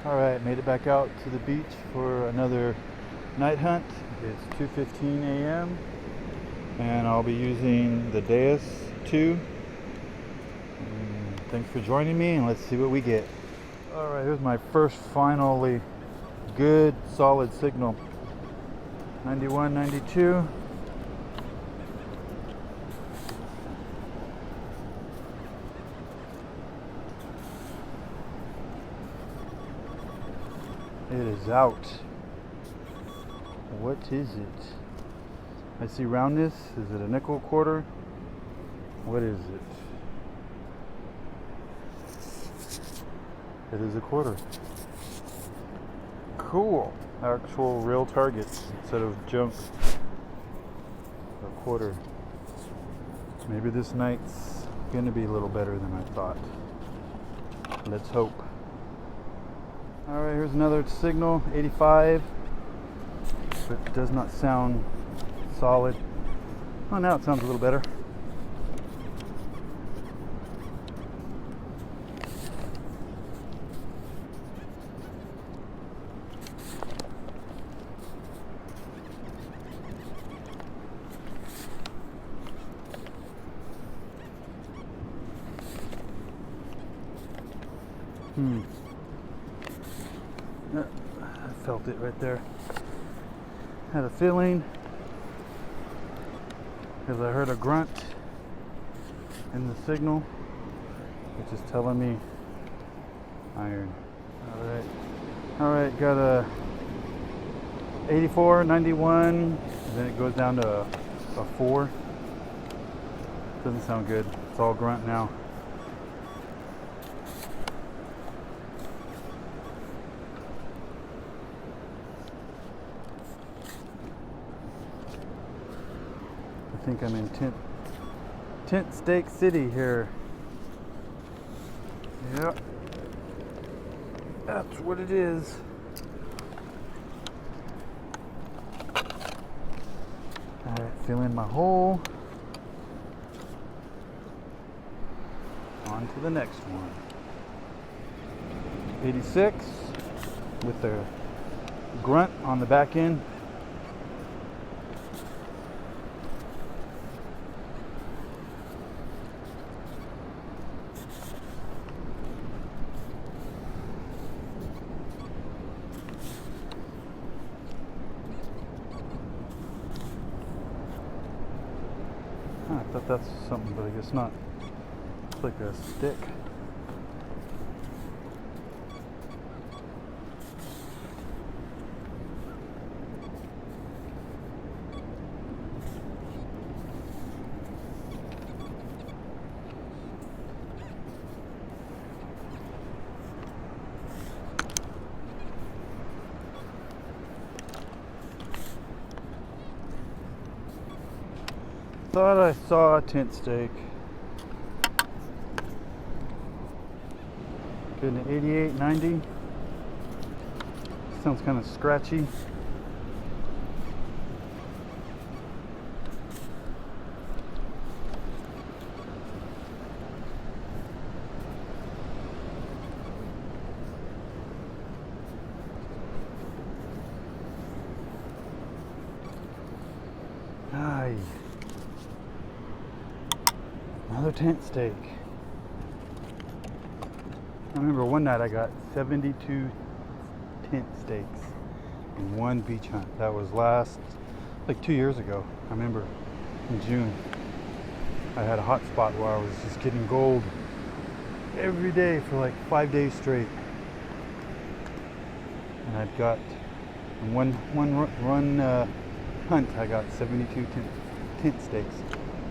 Alright, made it back out to the beach for another night hunt. It's 2:15 a.m. and I'll be using the Deus 2. Thanks for joining me, and let's see what we get. Alright, here's my first finally good solid signal. 91, 92. It is out. What is it? I see roundness. Is it a nickel quarter? What is it? It is a quarter. Cool. Actual real targets instead of junk. A quarter. Maybe this night's gonna be a little better than I thought. Let's hope. Alright, here's another signal, 85, but it does not sound solid. Oh, now it sounds a little better. I felt it right there. Had a feeling because I heard a grunt in the signal, which is telling me iron. Alright, got a 84, 91, and then it goes down to a 4. Doesn't sound good. It's all grunt now. I think I'm in Tent Stake City here. Yep, that's what it is. Alright, fill in my hole. On to the next one. 86 with the grunt on the back end. I thought that's something, but I guess not. It's like a stick. Thought I saw a tent stake. Getting 88, 90. Sounds kind of scratchy. Aye. Another tent stake. I remember one night I got 72 tent stakes in one beach hunt. That was like 2 years ago. I remember in June. I had a hot spot where I was just getting gold every day for like 5 days straight. And I'd got in one hunt I got 72 tent stakes.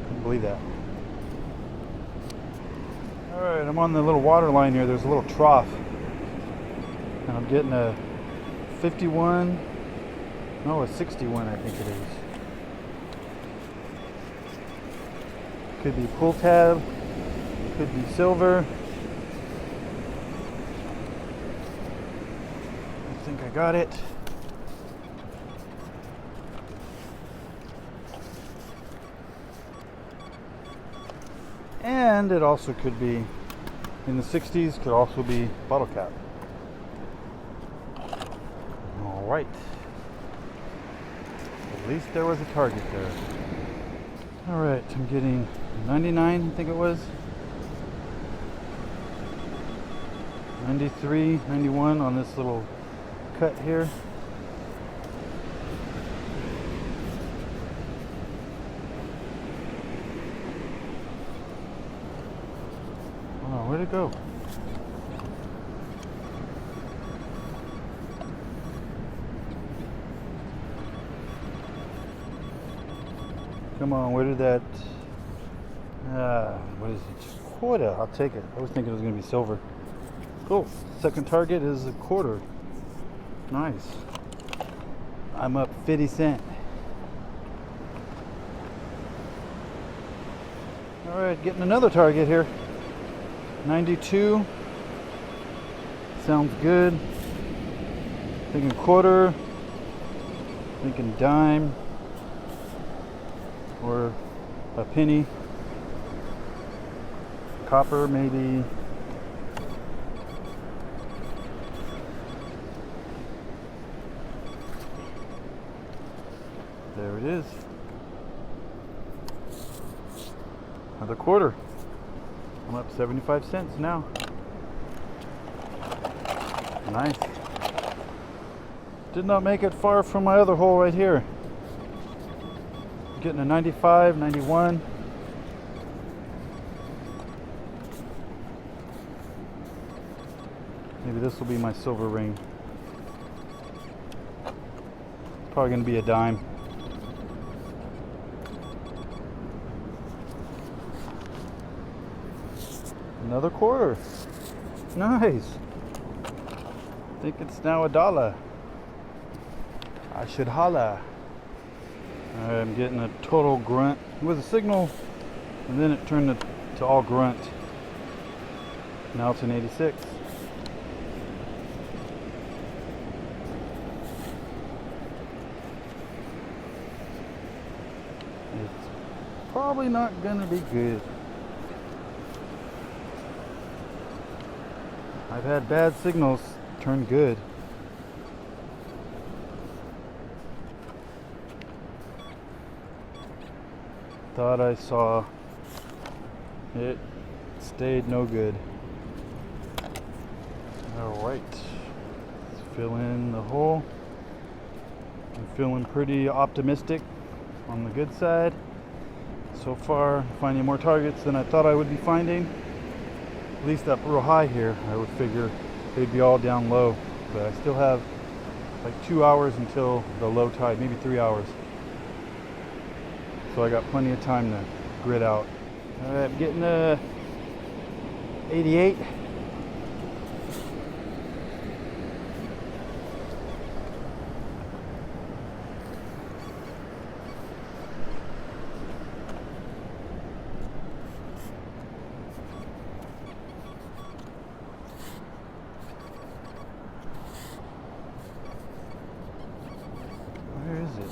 Couldn't believe that. Alright, I'm on the little water line here. There's a little trough. And I'm getting a 51, no, a 61 I think it is. Could be pull tab, could be silver. I think I got it. And it also could be in the 60s, could also be bottle cap. All right. At least there was a target there. All right, I'm getting 99, I think it was. 93, 91 on this little cut here. Oh, where'd it go? Come on, where did that... what is it? Quarter. I'll take it. I was thinking it was going to be silver. Cool. Second target is a quarter. Nice. I'm up 50 cents. Alright, getting another target here. 92. Sounds good. Thinking quarter. Thinking dime. Or a penny. Copper, maybe. There it is. Another quarter. I'm up 75 cents now. Nice. Did not make it far from my other hole right here. Getting a 95, 91. Maybe this will be my silver ring. Probably going to be a dime. Another quarter. Nice. I think it's now $1. I should holla. Alright, I'm getting a total grunt. It was a signal, and then it turned to all grunt. Now it's an 86. It's probably not gonna be good. I've had bad signals turn good. Thought I saw it, stayed no good. Alright, let's fill in the hole. I'm feeling pretty optimistic on the good side. So far, finding more targets than I thought I would be finding. At least up real high here, I would figure they'd be all down low. But I still have like 2 hours until the low tide, maybe 3 hours. So I got plenty of time to grid out. Alright, I'm getting a 88. Where is it?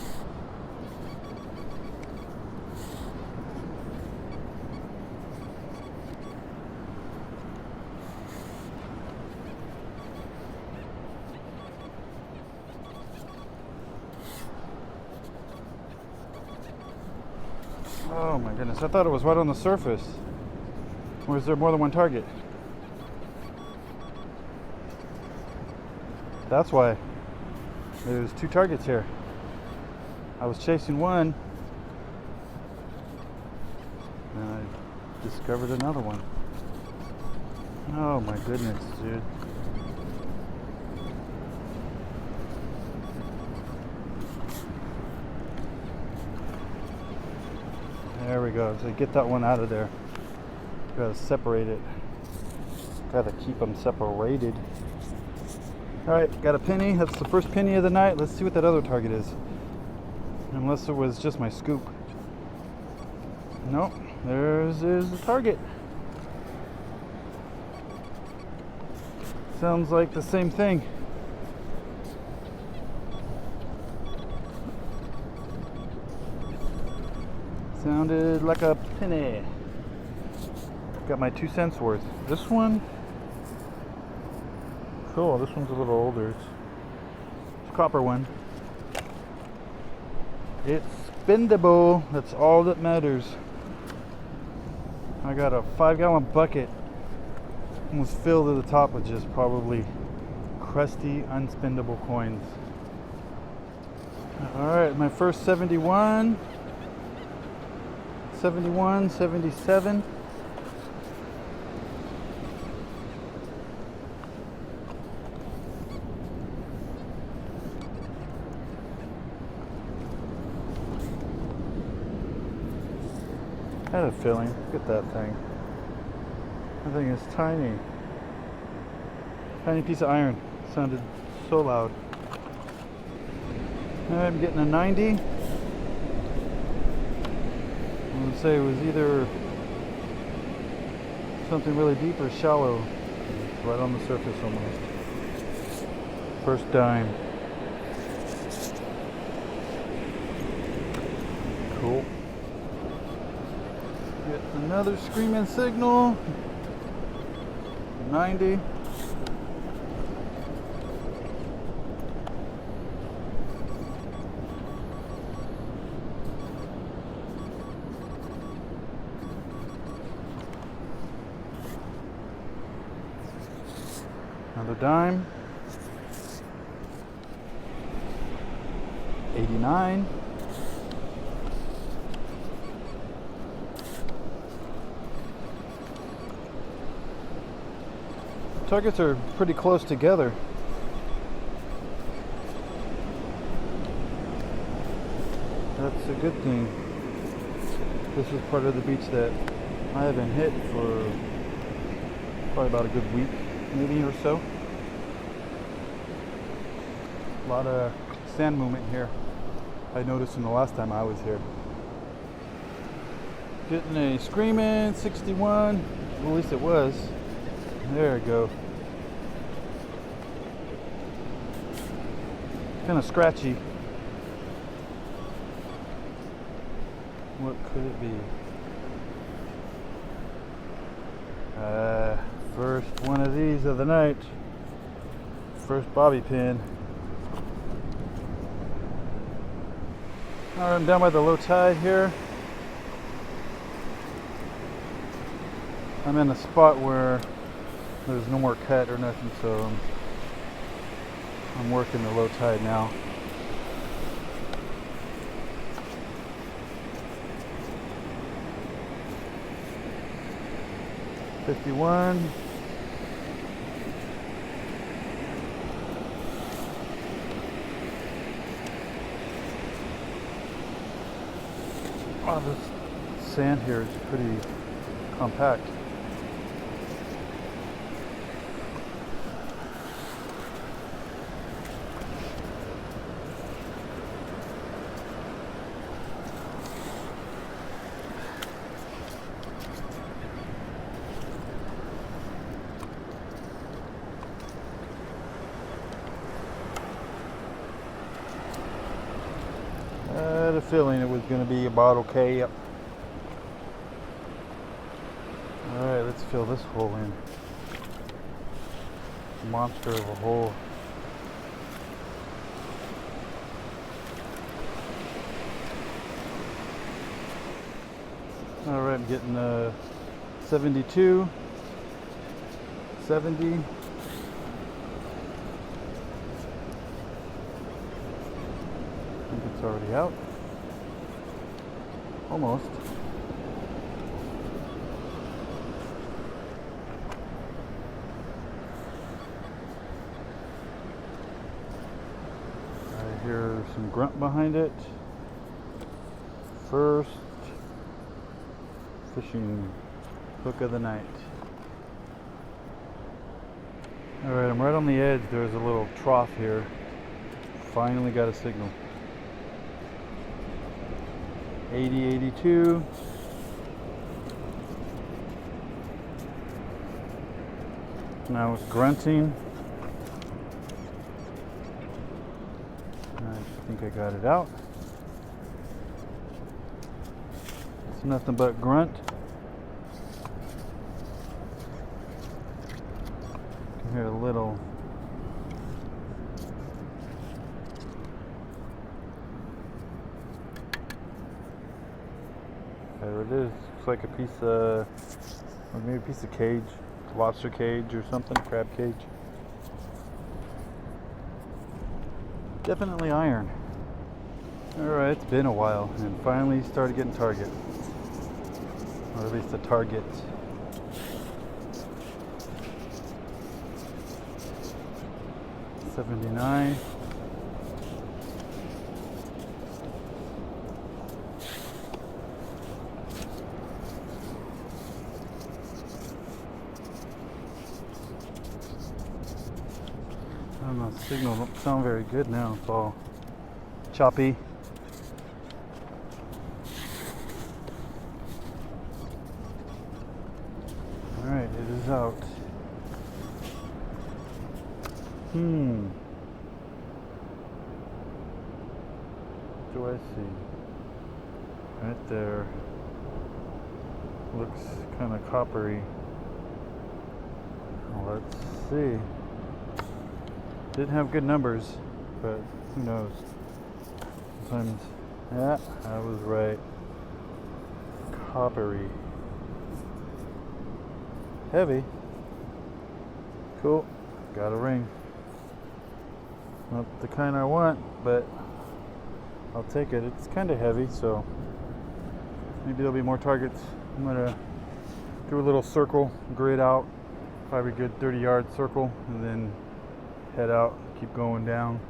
Oh my goodness, I thought it was right on the surface. Or is there more than one target? That's why there's 2 targets here. I was chasing one and I discovered another one. Oh my goodness, dude. There we go. So get that one out of there. Gotta separate it. Gotta keep them separated. Alright, got a penny. That's the first penny of the night. Let's see what that other target is. Unless it was just my scoop. Nope. There's the target. Sounds like the same thing. Sounded like a penny. Got my 2 cents worth. This one, cool. This one's a little older. It's copper one. It's spendable. That's all that matters. I got a 5-gallon bucket, almost filled to the top with just probably crusty, unspendable coins. Alright, my first 71, 71, 77. I had a feeling. Look at that thing. That thing is tiny. Tiny piece of iron. Sounded so loud. I'm getting a 90. I would say it was either something really deep or shallow. It's right on the surface almost. First dime. Cool. Get another screaming signal. 90. Another dime. 89. Targets are pretty close together. That's a good thing. This is part of the beach that I haven't hit for probably about a good week, maybe, or so. A lot of sand movement here. I noticed from the last time I was here. Getting a screaming 61. Well, at least it was. There we go. Kind of scratchy. What could it be? First one of these of the night. First bobby pin. Alright, I'm down by the low tide here. I'm in a spot where there's no more cut or nothing, so I'm working the low tide now. $51. Oh, this sand here is pretty compact. I had a feeling it was going to be a bottle K. Yep. Alright, let's fill this hole in. Monster of a hole. Alright, I'm getting 72, 70. I think it's already out. Almost. I hear some grunt behind it. First fishing hook of the night. Alright, I'm right on the edge. There's a little trough here. Finally got a signal. 80, 82. Now it's grunting. I think I got it out. It's nothing but grunt. You can hear a little There it is. Looks like a piece of, or maybe a piece of cage, lobster cage or something, crab cage. Definitely iron. Alright, it's been a while and finally started getting target. Or at least a target. $79. I don't know, the signal don't sound very good now. It's all choppy. Alright, it is out. What do I see? Right there. Looks kind of coppery. Well, let's see. Didn't have good numbers, but who knows? Sometimes, yeah, I was right. Coppery. Heavy. Cool. Got a ring. Not the kind I want, but I'll take it. It's kind of heavy, so maybe there'll be more targets. I'm gonna do a little circle, grid out, probably a good 30-yard circle, and then head out, keep going down.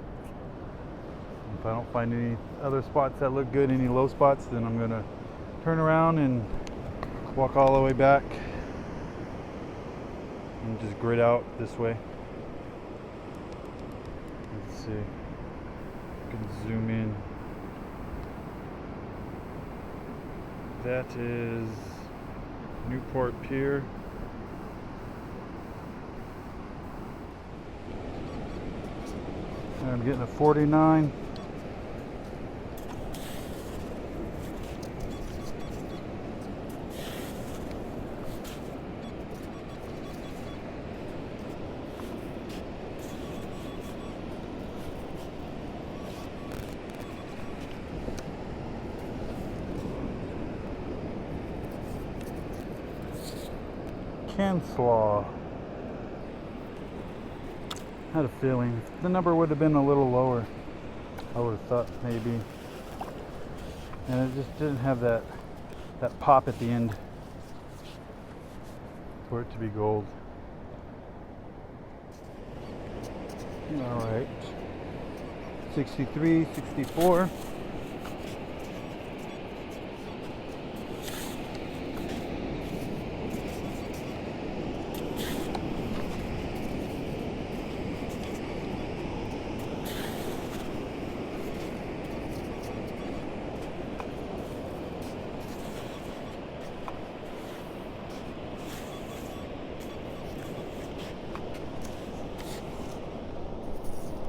If I don't find any other spots that look good, any low spots, then I'm gonna turn around and walk all the way back and just grid out this way. Let's see. I can zoom in. That is Newport Pier. And I'm getting a 49. Canslaw. Had a feeling if the number would have been a little lower, I would have thought maybe. And it just didn't have that pop at the end for it to be gold. All right. 63, 64.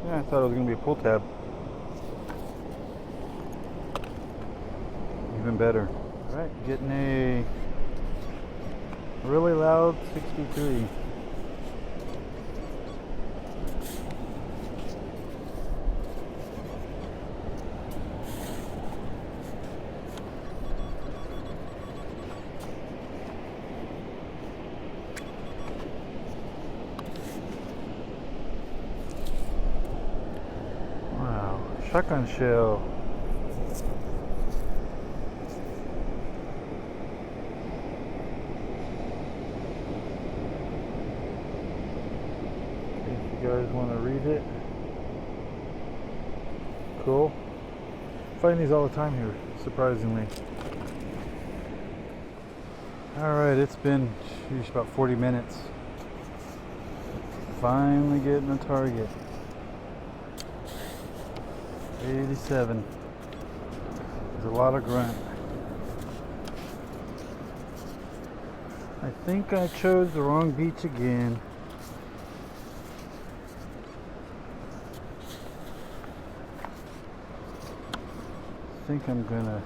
Yeah, I thought it was going to be a pull tab. Even better. Alright, getting a really loud 63. Shotgun shell. If you guys want to read it. Cool. I find these all the time here, surprisingly. Alright, it's been about 40 minutes. Finally getting a target. 87. There's a lot of grunt. I think I chose the wrong beach again. I think I'm gonna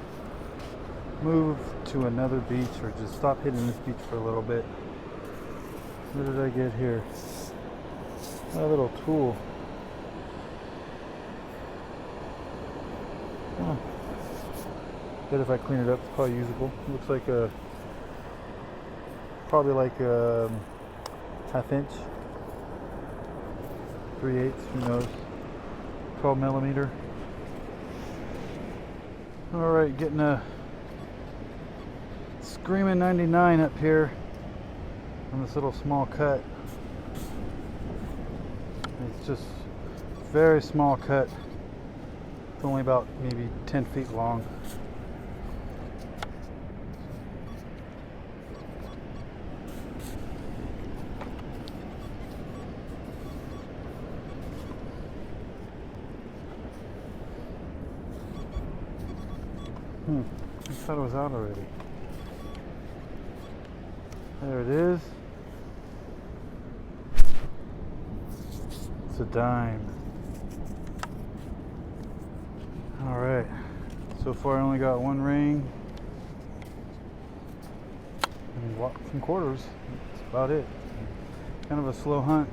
move to another beach or just stop hitting this beach for a little bit. What did I get here? A little tool. But if I clean it up, it's probably usable. Looks like a probably like a half inch, 3/8, who knows, 12 millimeter. All right, getting a screaming 99 up here on this little small cut. It's just very small cut. It's only about maybe 10 feet long. I thought it was out already. There it is. It's a dime. Alright. So far I only got one ring and some quarters. That's about it. Kind of a slow hunt.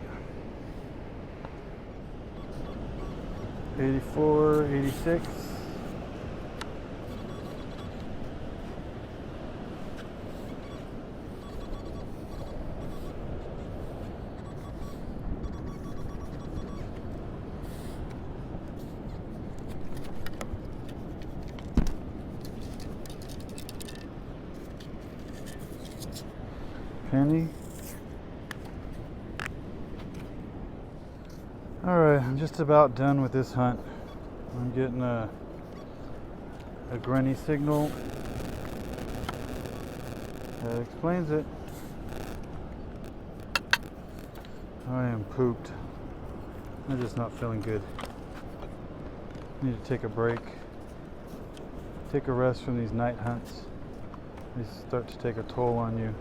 84, 86. Penny. Alright, I'm just about done with this hunt. I'm getting a grunny signal. That explains it. I am pooped. I'm just not feeling good. Need to take a break. Take a rest from these night hunts. They start to take a toll on you.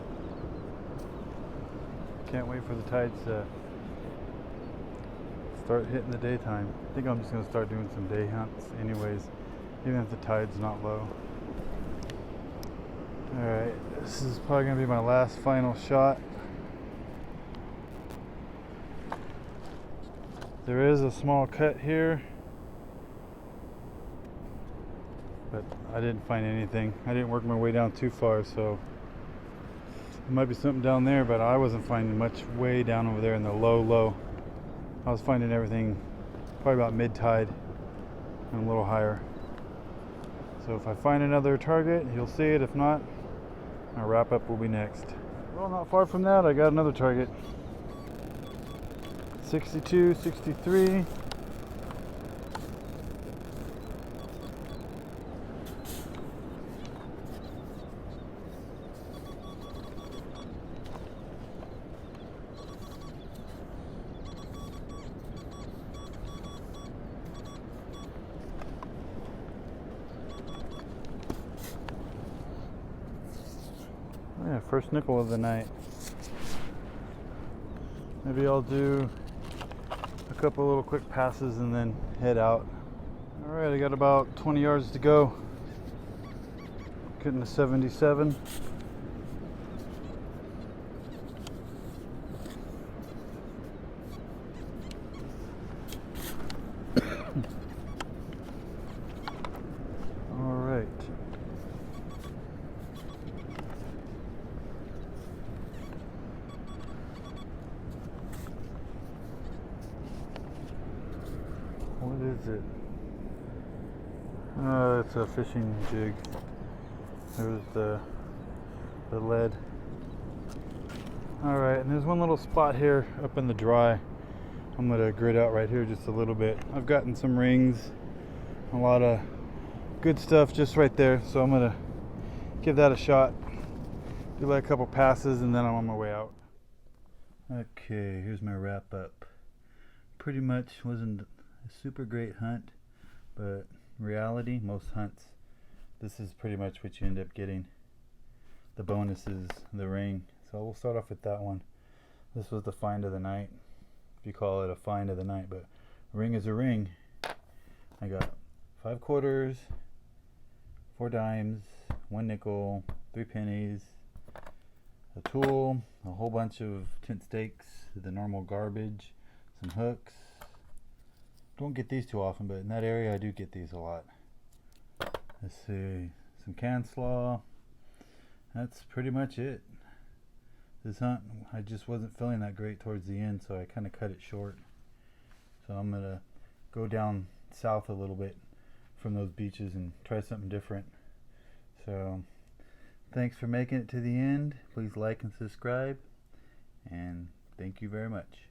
Can't wait for the tides to start hitting the daytime. I think I'm just going to start doing some day hunts anyways, even if the tide's not low. Alright, this is probably going to be my last final shot. There is a small cut here, but I didn't find anything. I didn't work my way down too far, so there might be something down there, but I wasn't finding much way down over there in the low. I was finding everything probably about mid-tide and a little higher. So if I find another target, you'll see it. If not, our wrap up will be next. Well, not far from that, I got another target. 62, 63. Yeah, first nickel of the night. Maybe I'll do a couple little quick passes and then head out. Alright, I got about 20 yards to go. Getting to 77. Alright. What is it? It's a fishing jig. There's the lead. Alright, and there's one little spot here up in the dry. I'm going to grid out right here just a little bit. I've gotten some rings, a lot of good stuff just right there, so I'm going to give that a shot. Do like a couple passes and then I'm on my way out. Okay, here's my wrap up. Pretty much wasn't a super great hunt, but in reality, most hunts, this is pretty much what you end up getting. The bonus is the ring. So we'll start off with that one. This was the find of the night, if you call it a find of the night, but a ring is a ring. I got 5 quarters, 4 dimes, 1 nickel, 3 pennies, a tool, a whole bunch of tent stakes, the normal garbage, some hooks. Don't get these too often, but in that area I do get these a lot. Let's see, some can slaw. That's pretty much it. This hunt, I just wasn't feeling that great towards the end, so I kind of cut it short. So I'm going to go down south a little bit from those beaches and try something different. So thanks for making it to the end. Please like and subscribe, and thank you very much.